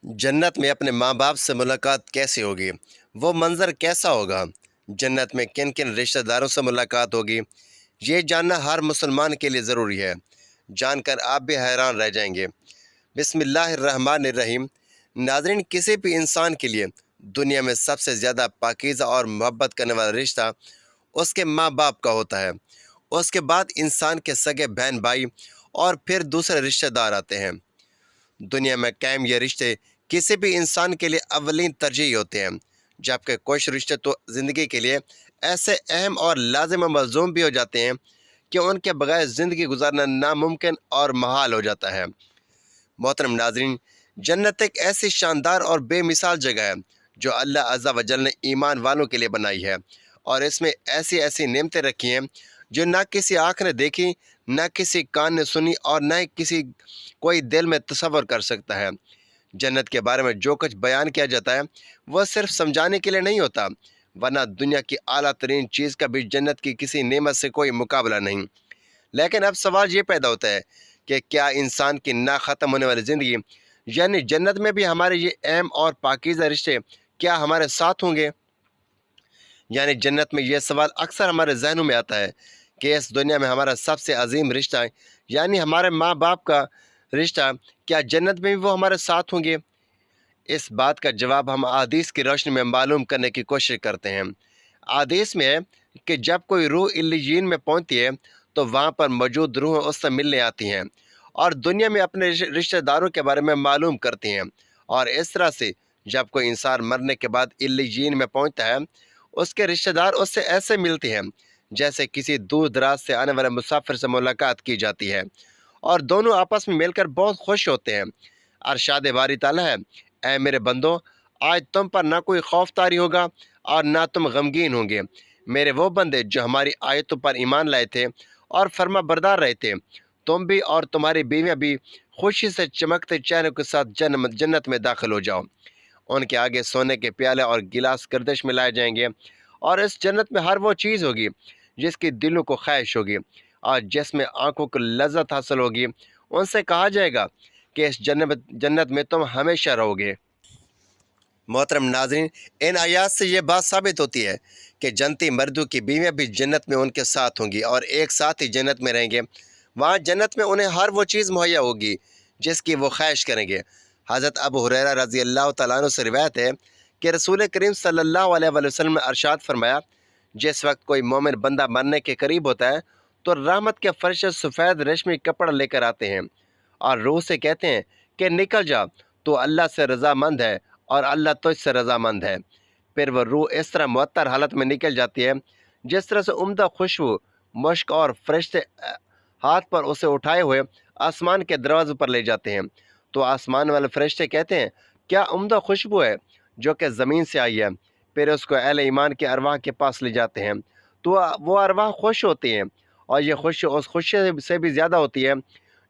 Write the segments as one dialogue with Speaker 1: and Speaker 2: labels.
Speaker 1: जन्नत में अपने माँ बाप से मुलाकात कैसे होगी? वो मंज़र कैसा होगा? जन्नत में किन किन रिश्तेदारों से मुलाकात होगी? ये जानना हर मुसलमान के लिए ज़रूरी है। जानकर आप भी हैरान रह जाएंगे। बिस्मिल्लाहिर्रहमानिर्रहीम। नाज़रीन, किसी भी इंसान के लिए दुनिया में सबसे ज़्यादा पाकीज़ा और मोहब्बत करने वाला रिश्ता उसके माँ बाप का होता है। उसके बाद इंसान के सगे बहन भाई और फिर दूसरे रिश्तेदार आते हैं। दुनिया में कायम ये रिश्ते किसी भी इंसान के लिए अवलीन तरजीह होते हैं, जबकि कुछ रिश्ते तो ज़िंदगी के लिए ऐसे अहम और लाजिम व मलज़ूम भी हो जाते हैं कि उनके बगैर ज़िंदगी गुजारना नामुमकिन और महाल हो जाता है। मोहतरम नाज़रीन, जन्नत एक ऐसी शानदार और बेमिसाल जगह है जो अल्लाह अज़्ज़ा व जल ने ईमान वालों के लिए बनाई है, और इसमें ऐसी ऐसी नेमतें रखी हैं जो ना किसी आँख ने देखी, ना किसी कान ने सुनी और ना ही किसी कोई दिल में तसव्वुर कर सकता है। जन्नत के बारे में जो कुछ बयान किया जाता है वह सिर्फ समझाने के लिए नहीं होता, वरना दुनिया की आला तरीन चीज़ का भी जन्नत की किसी नेमत से कोई मुकाबला नहीं। लेकिन अब सवाल ये पैदा होता है कि क्या इंसान की ना ख़त्म होने वाली ज़िंदगी यानी जन्नत में भी हमारे ये अहम और पाकीज़ा रिश्ते क्या हमारे साथ होंगे? यानी जन्नत में यह सवाल अक्सर हमारे जहनों में आता है कि इस दुनिया में हमारा सबसे अजीम रिश्ता यानी हमारे माँ बाप का रिश्ता, क्या जन्नत में भी वो हमारे साथ होंगे? इस बात का जवाब हम अहादीस की रोशनी में मालूम करने की कोशिश करते हैं। अहादीस में है कि जब कोई रूह इल्लियीन में पहुंचती है तो वहां पर मौजूद रूह उससे मिलने आती हैं और दुनिया में अपने रिश्तेदारों के बारे में मालूम करती हैं। और इस तरह से जब कोई इंसान मरने के बाद इल्लियीन में पहुंचता है, उसके रिश्तेदार उससे ऐसे मिलते हैं जैसे किसी दूर दराज से आने वाले मुसाफिर से मुलाकात की जाती है, और दोनों आपस में मिलकर बहुत खुश होते हैं। अरशाद बारी ताला है, ऐ मेरे बंदो, आज तुम पर ना कोई खौफ तारी होगा और ना तुम गमगीन होंगे। मेरे वो बंदे जो हमारी आयतों पर ईमान लाए थे और फर्मा बरदार रहे थे, तुम भी और तुम्हारी बीवियां भी खुशी से चमकते चेहरों के साथ जन्नत में दाखिल हो जाओ। उनके आगे सोने के प्याले और गिलास गर्दिश में लाए जाएंगे, और इस जन्नत में हर वो चीज़ होगी जिसकी दिलों को ख्वाहिश होगी और जिसमें आंखों को लज्जत हासिल होगी। उनसे कहा जाएगा कि इस जन्नत में तुम हमेशा रहोगे। मोहतरम नाज़रीन, इन आयात से ये बात साबित होती है कि जन्नती मर्दों की बीवियाँ भी जन्नत में उनके साथ होंगी और एक साथ ही जन्नत में रहेंगे। वहाँ जन्नत में उन्हें हर वो चीज़ मुहैया होगी जिसकी वो ख्वाहिश करेंगे। हज़रत अबू हुरैरा रज़ी अल्लाह तआला अन्हु से रिवायत है कि रसूल करीम सल्लल्लाहु अलैहि वसल्लम ने अरशाद फरमाया, जिस वक्त कोई मोमिन बंदा मरने के करीब होता है तो रहमत के फरिश्ते सफ़ेद रेशमी कपड़ा लेकर आते हैं और रूह से कहते हैं कि निकल जा, तो अल्लाह से रज़ामंद है और अल्लाह तुझसे रज़ामंद है। फिर वह रूह इस तरह मुअत्तर हालत में निकल जाती है जिस तरह से उम्दा खुशबू, मुश्क और फरिश्ते हाथ पर उसे उठाए हुए आसमान के दरवाजे पर ले जाते हैं। तो आसमान वाले फरिश्ते कहते हैं, क्या उम्दा खुशबू है जो कि ज़मीन से आई है। फिर उसको अहले ईमान के अरवाह के पास ले जाते हैं तो वो अरवाह खुश होती हैं, और ये खुशी उस खुशी से भी ज़्यादा होती है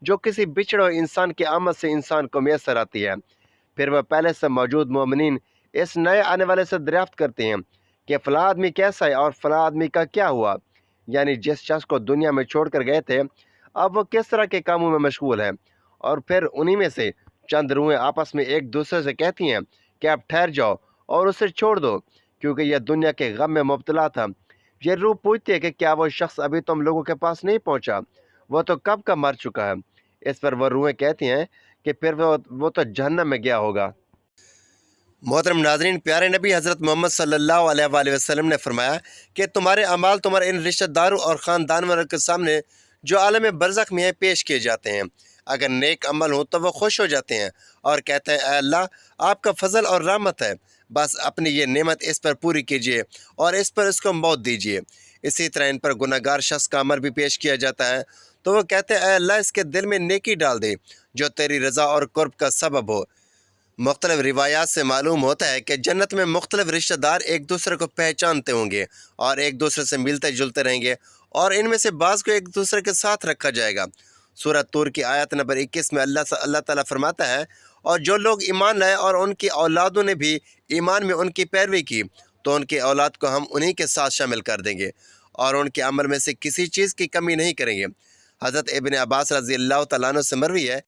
Speaker 1: जो किसी बिछड़े हुए इंसान की आमद से इंसान को मैसर आती है। फिर वह पहले से मौजूद मोमिनीन इस नए आने वाले से दरियाफ्त करते हैं कि फ़लाँ आदमी कैसा है और फ़लाँ आदमी का क्या हुआ, यानी जिस शख्स को दुनिया में छोड़ कर गए थे अब वो किस तरह के कामों में मशगूल है। और फिर उन्हीं में से चंद रूहें आपस में एक दूसरे से कहती हैं कि आप ठहर जाओ और उसे छोड़ दो, क्योंकि यह दुनिया के गम में मुब्तला था। ये रूह पूछती है कि क्या वो शख्स अभी तुम लोगों के पास नहीं पहुंचा, वो तो कब का मर चुका है। इस पर वह रूहें कहती हैं कि फिर वो तो जहन्नम में गया होगा। मोहतरम नाज़रीन, प्यारे नबी हज़रत मोहम्मद सल्लल्लाहु अलैहि वसल्लम ने फरमाया कि तुम्हारे अमाल तुम्हारे इन रिश्तेदारों और ख़ानदान वालों के सामने जो आलम बरज़ख में है पेश किए जाते हैं। अगर नेक अमल हो तो वह खुश हो जाते हैं और कहते हैं, ऐ अल्लाह, आपका फ़ज़ल और रहमत है, बस अपनी ये नेमत इस पर पूरी कीजिए और इस पर इसको मौत दीजिए। इसी तरह इन पर गुनहगार शख्स का अमल भी पेश किया जाता है तो वह कहते हैं, ऐ अल्लाह, इसके दिल में नेकी डाल दे जो तेरी रज़ा और कुर्ब का सबब हो। मुख्तलिफ रिवायात से मालूम होता है कि जन्नत में मुख्तलिफ रिश्तेदार एक दूसरे को पहचानते होंगे और एक दूसरे से मिलते जुलते रहेंगे, और इनमें से बाज़ को एक दूसरे के साथ रखा जाएगा। सूरत तूर की आयत नंबर 21 में अल्लाह ताला फरमाता है, और जो लोग ईमान लाए और उनकी औलादों ने भी ईमान में उनकी पैरवी की तो उनकी औलाद को हम उन्हीं के साथ शामिल कर देंगे और उनके अमल में से किसी चीज़ की कमी नहीं करेंगे। हज़रत इब्न अब्बास रज़ी अल्लाह तआला अन्हु से मरवी है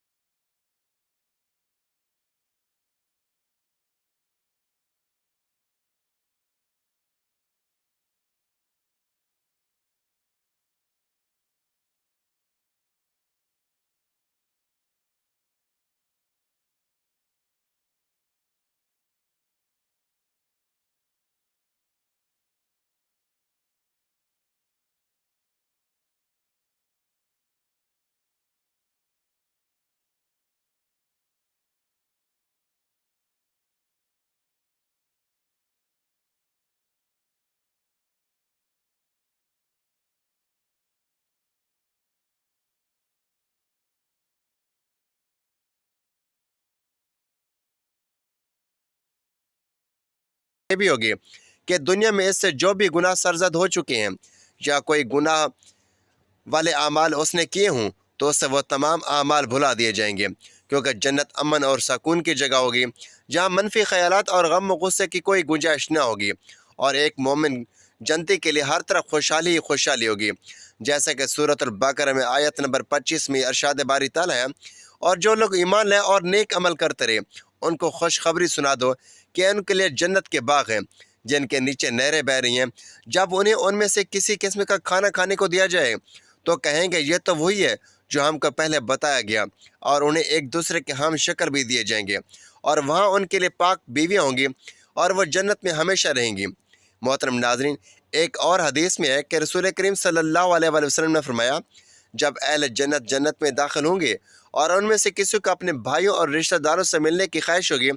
Speaker 1: ये भी होगी कि दुनिया में इससे जो भी गुनाह सरजद हो चुके हैं या कोई गुनाह वाले आमाल उसने किए हों तो उससे वो तमाम आमाल भुला दिए जाएंगे, क्योंकि जन्नत अमन और सुकून की जगह होगी जहाँ मनफी ख्यालात और गम व गुस्से की कोई गुंजाइश ना होगी, और एक मोमिन जनती के लिए हर तरफ खुशहाली ही खुशहाली होगी। जैसा कि सूरत अल-बकरा में आयत नंबर 25 में इरशाद बारी ताला है, और जो लोग ईमान लाए और नेक अमल करते रहे उनको खुशखबरी सुना दो कि उनके लिए जन्नत के बाग हैं जिनके नीचे नहरें बह रही हैं। जब उन्हें उनमें से किसी किस्म का खाना खाने को दिया जाए तो कहेंगे ये तो वही है जो हमको पहले बताया गया, और उन्हें एक दूसरे के हम शक्ल भी दिए जाएंगे, और वहाँ उनके लिए पाक बीवियाँ होंगी और वह जन्नत में हमेशा रहेंगी। मोहतरम नाज़रीन, एक और हदीस में है कि रसूल करीम सल्लल्लाहु अलैहि वसल्लम ने फरमाया, जब अहले जन्नत जन्नत में दाखिल होंगे और उनमें से किसी को अपने भाइयों और रिश्तेदारों से मिलने की ख्वाहिश होगी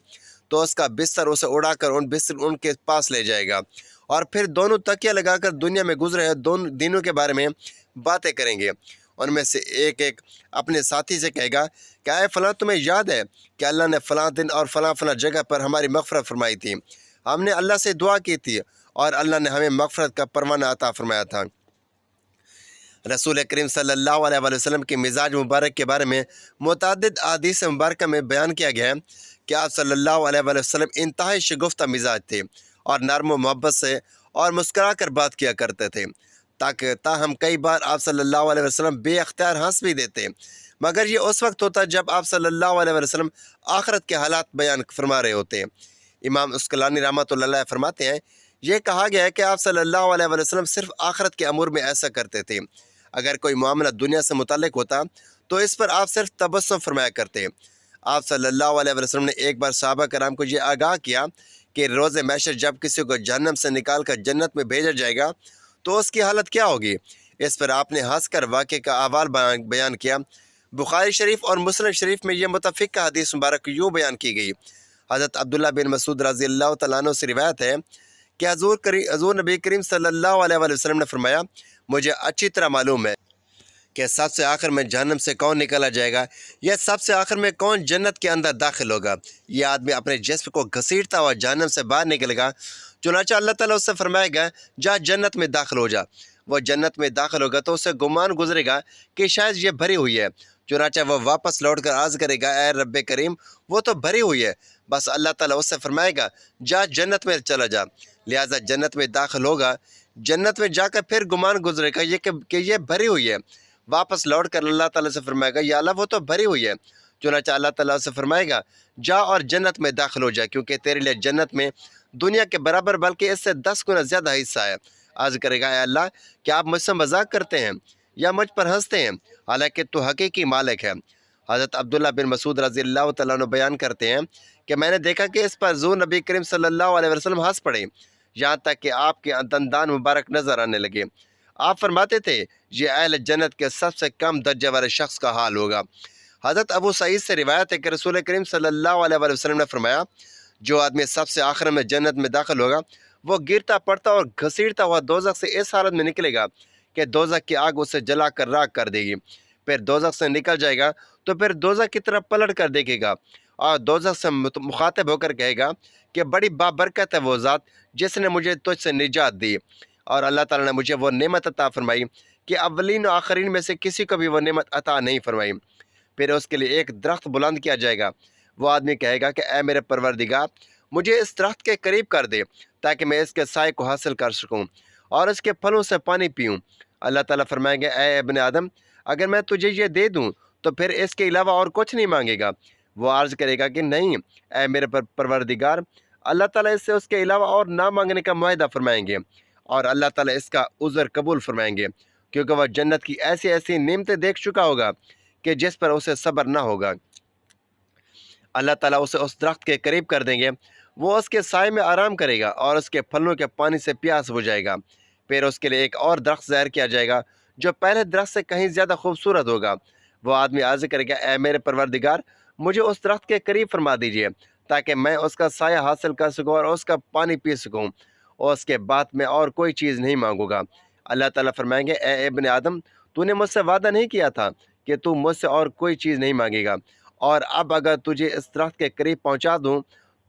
Speaker 1: तो उसका बिस्तर उसे उड़ाकर बिस्तर उनके पास ले जाएगा, और फिर दोनों तकिया लगाकर दुनिया में गुजरे दोनों दिनों के बारे में बातें करेंगे। उनमें से एक एक अपने साथी से कहेगा, क्या है फ़लाँ, तुम्हें याद है कि अल्लाह ने फ़लाँ दिन और फ़लाँ फ़लाँ जगह पर हमारी मग़फ़रत फरमाई थी, हमने अल्लाह से दुआ की थी और अल्लाह ने हमें मग़फ़रत का परवाना अता फरमाया था। रसूल करीम सल्लल्लाहु अलैहि वसल्लम के मिजाज मुबारक के बारे में मुतअद्दिद अहादीस मुबारक में बयान किया गया है कि आप सल्लल्लाहु अलैहि वसल्लम इंतहाई शगुफ्ता मिजाज थे और नरम मोहब्बत से और मुस्करा कर बात किया करते थे, ताहम कई बार आप सल्लल्लाहु अलैहि वसल्लम बेअख्तियार हंस भी देते, मगर ये उस वक्त होता जब आप सल्लल्लाहु अलैहि वसल्लम आखिरत के हालात बयान फरमा रहे होते। इमाम अस्क़लानी रहमतुल्लाह अलैह फरमाते हैं, ये कहा गया है कि आप सल्लल्लाहु अलैहि वसल्लम सिर्फ आखिरत के अमूर में ऐसा करते थे। अगर कोई मामला दुनिया से मुताल्लिक होता तो इस पर आप सिर्फ तबस्सुम फरमाया करते। आप सल्लल्लाहु अलैहि वसल्लम ने एक बार सहाबा कराम को ये आगाह किया कि रोज़े महशर जब किसी को जहन्नम से निकाल कर जन्नत में भेजा जाएगा तो उसकी हालत क्या होगी। इस पर आपने हंसकर वाक़े का अहवाल बयान किया। बुखारी शरीफ और मुस्लिम शरीफ में यह मुतफ़िक़ा हदीस मुबारक यूँ बयान की गई। हज़रत अब्दुल्ला बिन मसूद रज़ी अल्लाह तआला अन्हु से रिवायत है कि हज़ूर नबी करीम सल्लल्लाहु अलैहि वसल्लम ने फरमाया, मुझे अच्छी तरह मालूम है कि सबसे आखिर में जहन्नम से कौन निकाला जाएगा या सबसे आखिर में कौन जन्नत के अंदर दाखिल होगा। यह आदमी अपने जिस्म को घसीटता हुआ जहन्नम से बाहर निकलेगा, चुनांचे अल्लाह ताला उससे फरमाएगा, जा जन्नत में दाखिल हो जा। वह जन्नत में दाखिल होगा तो उससे गुमान गुजरेगा कि शायद ये भरी हुई है, चुनांचे वह वापस लौट कर अर्ज़ करेगा, ए रब्बे करीम वो तो भरी हुई है। बस अल्लाह ताला उससे फरमाएगा, जा जन्नत में चला जा। लिहाजा जन्नत में दाखिल होगा, जन्नत में जाकर फिर गुमान गुजरेगा ये कि ये भरी हुई है। वापस लौट कर अल्लाह ताला से फरमाएगा, या अल्लाह वो तो भरी हुई है। चुनांचे अल्लाह ताला से फरमाएगा, जा और जन्नत में दाखिल हो जा, क्योंकि तेरे लिए जन्नत में दुनिया के बराबर बल्कि इससे 10 गुना ज़्यादा हिस्सा है। अर्ज़ करेगा, ए अल्लाह, क्या आप मुझसे मजाक करते हैं या मुझ पर हंसते हैं, हालांकि तू हकीकी मालिक है। हज़रत अब्दुल्ला बिन मसूद रज़ी अल्लाह तआला अन्हु बयान करते हैं कि मैंने देखा कि इस पर हुज़ूर नबी करीम सल्लल्लाहु अलैहि वसल्लम हंस पड़े, यहाँ तक कि आपके दंदान मुबारक नज़र आने लगे। आप फरमाते थे, ये अहल जन्नत के सबसे कम दर्जे वाले शख्स का हाल होगा। हज़रत अबू सईद से रिवायत है कि रसूल करीम सल्लल्लाहु अलैहि वसल्लम ने फरमाया, जो आदमी सबसे आखिर में जन्नत में दाखिल होगा वो गिरता पड़ता और घसीटता हुआ दोज़ख से इस हालत में निकलेगा कि दोज़ख की आग उसे जला कर राख कर देगी। फिर दोज़ख से निकल जाएगा तो फिर दोज़ख की तरफ पलट कर देखेगा और दोज़ख से मुखातिब होकर कहेगा कि बड़ी बाबरकत है वो ज़ात जिसने मुझे तुझसे निजात दी, और अल्लाह ताला ने मुझे वो नेमत अता फरमाई कि अव्वलीन और आखरीन में से किसी को भी वो नेमत अता नहीं फरमाई। फिर उसके लिए एक दरख्त बुलंद किया जाएगा। वो आदमी कहेगा कि ए मेरे परवरदिगार, मुझे इस दरख्त के करीब कर दे ताकि मैं इसके साए को हासिल कर सकूं और इसके फलों से पानी पीऊं। अल्लाह ताला फरमाएंगे, ए इब्ने आदम, अगर मैं तुझे ये दे दूं तो फिर इसके अलावा और कुछ नहीं मांगेगा। वो अर्ज़ करेगा कि नहीं ए मेरे परवरदिगार। अल्लाह ताला इससे उसके अलावा और ना मांगने का मुआहदा फरमाएंगे और अल्लाह ताला इसका उज़र कबूल फरमाएंगे, क्योंकि वह जन्नत की ऐसी ऐसी नेमतें देख चुका होगा कि जिस पर उसे सब्र ना होगा। अल्लाह ताला उसे उस दरख्त के करीब कर देंगे, वो उसके साए में आराम करेगा और उसके फलों के पानी से प्यास बुझाएगा। फिर उसके लिए एक और दरख्त ज़ाहिर किया जाएगा जो पहले दरख्त से कहीं ज़्यादा खूबसूरत होगा। वो आदमी अर्ज़ करेगा, ए मेरे परवरदिगार, मुझे उस दरख्त के करीब फरमा दीजिए ताकि मैं उसका साया हासिल कर सकूँ और उसका पानी पी सकूँ, और उसके बाद मैं और कोई चीज़ नहीं मांगूंगा। अल्लाह ताला फरमाएंगे, ए इब्ने आदम, तूने मुझसे वादा नहीं किया था कि तू मुझसे और कोई चीज़ नहीं मांगेगा, और अब अगर तुझे इस दरख्त के करीब पहुंचा दूं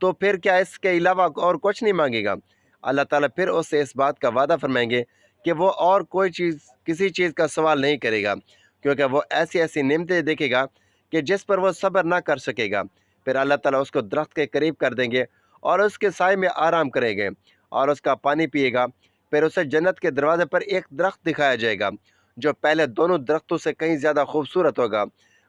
Speaker 1: تو پھر کیا اس کے علاوہ اور کچھ نہیں مانگے گا؟ اللہ تعالیٰ پھر اس سے اس بات کا وعدہ فرمائیں گے کہ وہ اور کوئی چیز کسی چیز کا سوال نہیں کرے گا، کیونکہ وہ ایسی ایسی نعمتیں دیکھے گا کہ جس پر وہ صبر نہ کر سکے گا۔ پھر اللہ تعالیٰ اس کو درخت کے قریب کر دیں گے اور اس کے سائے میں آرام کریں گے اور اس کا پانی پیے گا۔ پھر اسے جنت کے دروازے پر ایک درخت دکھایا جائے گا جو پہلے دونوں درختوں سے کہیں زیادہ خوبصورت ہوگا۔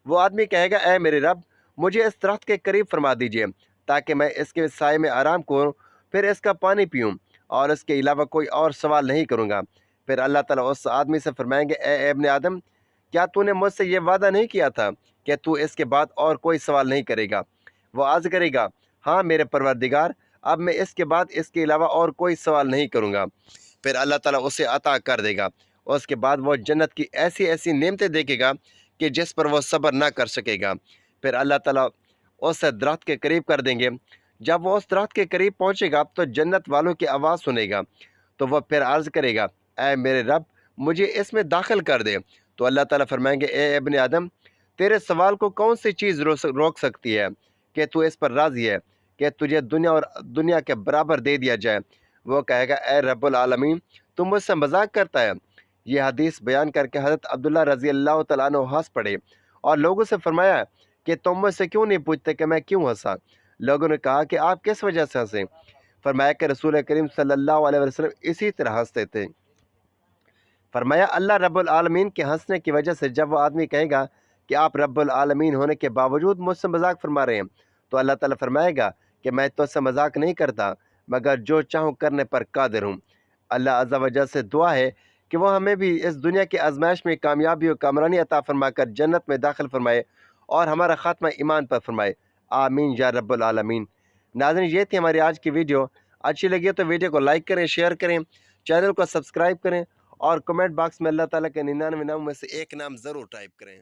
Speaker 1: وہ آدمی کہے گا، اے میرے رب، مجھے اس درخت کے قریب فرما دیجئے تاکہ میں اس کے سائے میں آرام کروں، پھر اس کا پانی پیوں اور اس کے علاوہ کوئی اور سوال نہیں کروں گا۔ پھر اللہ تعالیٰ اس آدمی سے فرمائیں گے، اے ابن آدم، کیا تو نے مجھ سے یہ وعدہ نہیں کیا تھا کہ تو اس کے بعد اور کوئی سوال نہیں کرے گا؟ وہ عرض کرے گا، ہاں میرے پروردگار، اب میں اس کے بعد اس کے علاوہ اور کوئی سوال نہیں کروں گا۔ پھر اللہ تعالیٰ اسے عطا کر دے گا۔ اس کے بعد وہ جنت کی ایسی ایسی نعمتیں دیکھے گا کہ جس پر وہ صبر نہ کر سکے گا۔ پھر اللہ تعالیٰ اسے درخت کے قریب کر دیں گے۔ جب وہ اس درخت کے قریب پہنچے گا تو جنت والوں کی آواز سنے گا، تو وہ پھر عرض کرے گا، اے میرے رب، مجھے اس میں داخل کر دے۔ تو اللہ تعالیٰ فرمائیں گے، اے ابن آدم، تیرے سوال کو کون سی چیز روک سکتی ہے کہ تو اس پر راضی ہے کہ تجھے دنیا اور دنیا کے برابر دے دیا جائے؟ وہ کہے گا، اے رب العالمین، تم مجھ سے مذاق کرتا ہے۔ یہ حدیث بیان کر کے حضرت عبداللہ رضی اللہ تعالیٰ عنہ ہنس پڑے اور لوگوں سے فرمایا کہ تم مجھ سے کیوں نہیں پوچھتے کہ میں کیوں ہنسا؟ لوگوں نے کہا کہ آپ کس وجہ سے ہنسے؟ فرمایا کہ رسول کریم صلی اللہ علیہ وسلم اسی طرح ہنستے تھے۔ فرمایا اللہ رب العالمین کے ہنسنے کی وجہ سے جب وہ آدمی کہے گا کہ آپ رب العالمین ہونے کے باوجود مجھ سے مذاق فرما رہے ہیں، تو اللہ تعالیٰ فرمائے گا کہ میں تو سے مذاق نہیں کرتا، مگر جو چاہوں کرنے پر قادر ہوں۔ اللہ عز و جل سے دعا ہے کہ وہ ہمیں بھی اس دنیا کی آزمائش میں کامیابی و کامرانی عطا فرما کر جنت میں داخل فرمائے اور ہمارا خاتمہ ایمان پر فرمائے، آمین یا رب العالمین۔ ناظرین، یہ تھی ہماری آج کی ویڈیو۔ اچھی لگی تو ویڈیو کو لائک کریں، شیئر کریں، چینل کو سبسکرائب کریں اور کمنٹ باکس میں اللہ تعالیٰ کے 99 ناموں میں سے ایک نام ضرور ٹائپ کریں۔